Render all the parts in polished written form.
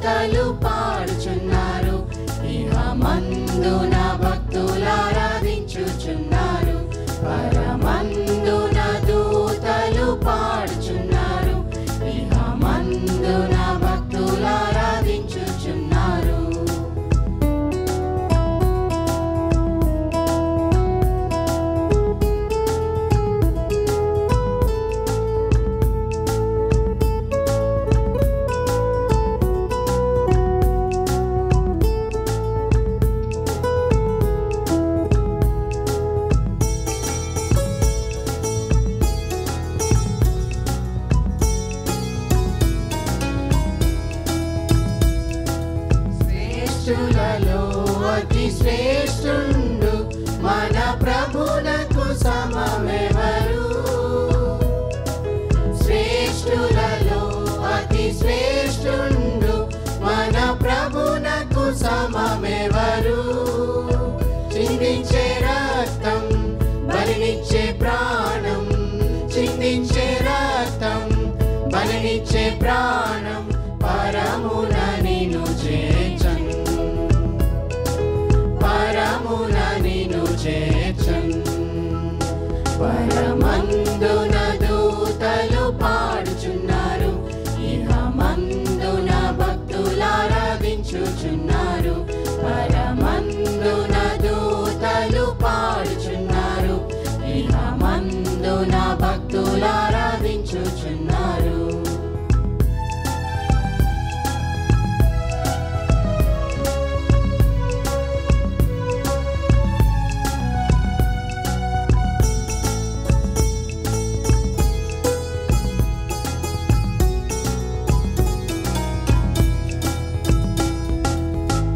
దూతలు పాడుచున్నారు, ఇహమందున భక్తులారాధించుచున్నారు. పరమందున దూతలు పాడుచున్నారు, ఇహమందున భక్తులారాధించుచున్నారు. శ్రేష్ఠులలో అతి శ్రేష్ఠుండు మన ప్రభునకు సమమెవరు? శ్రేష్ఠులలో అతి శ్రేష్ఠుండు మన ప్రభునకు సమమెవరు? చిందించే రక్తం బలినిచ్చే ప్రాణం, చిందించే రక్తం బలినిచ్చే ప్రాణం, పరమున నిన్ను చేర్చన్, పరమున నిన్ను చేర్చన్. పరమందున దూతలు పాడుచున్నారు, ఇహమందున భక్తులారాధించుచున్నారు. పరమందున దూతలు పాడుచున్నారు, ఇహమందున భక్తులారాధించుచున్నారు.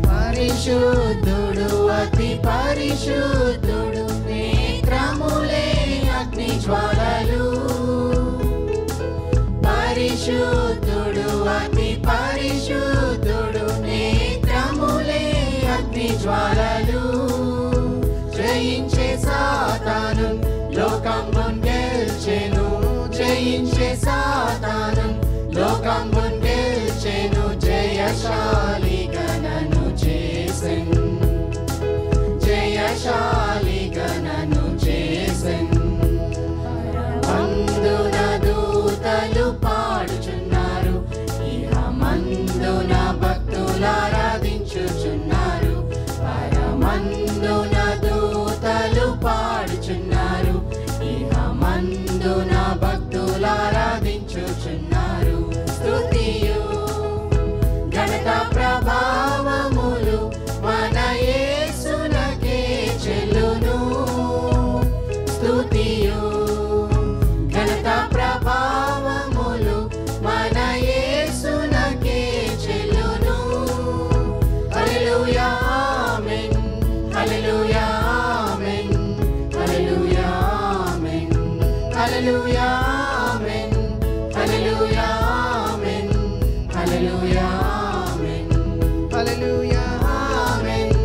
పరిశుద్ధుడు అతి పరిశుద్ధుడు, నేత్రములే అగ్ని జ్వాలలు. పరిశుద్ధుడు అతి పరిశుద్ధుడు, నేత్రములే అగ్ని జ్వాలలు. జయించే సాతాను లోకమున్ గెల్చెను, జయించే సాతాను లోకమున్ గెల్చెను. జయశాలిగా నన్ను చేసెన్, జయశాలిగా నన్ను చేసెన్. పరమందున దూతలు పాడుచున్నారు, ఇహమందున భక్తులారాధించుచున్నారు. పరమందున దూతలు పాడుచున్నారు, ఇహమందున భక్తులారాధించుచున్నారు. స్తుతియు ఘనత ప్రభావములు మన యేసునకే చెల్లును. స్తుతియు ఘనత ప్రభావములు మన యేసునకే చెల్లును. హల్లెలూయా ఆమేన్, హల్లెలూయా ఆమేన్, హల్లెలూయా ఆమేన్, హల్లెలూయా ఆమేన్, హల్లెలూయా ఆమేన్, హల్లెలూయా ఆమేన్, హల్లెలూయా ఆమేన్,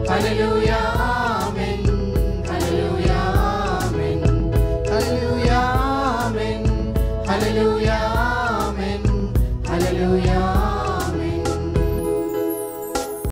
హల్లెలూయా.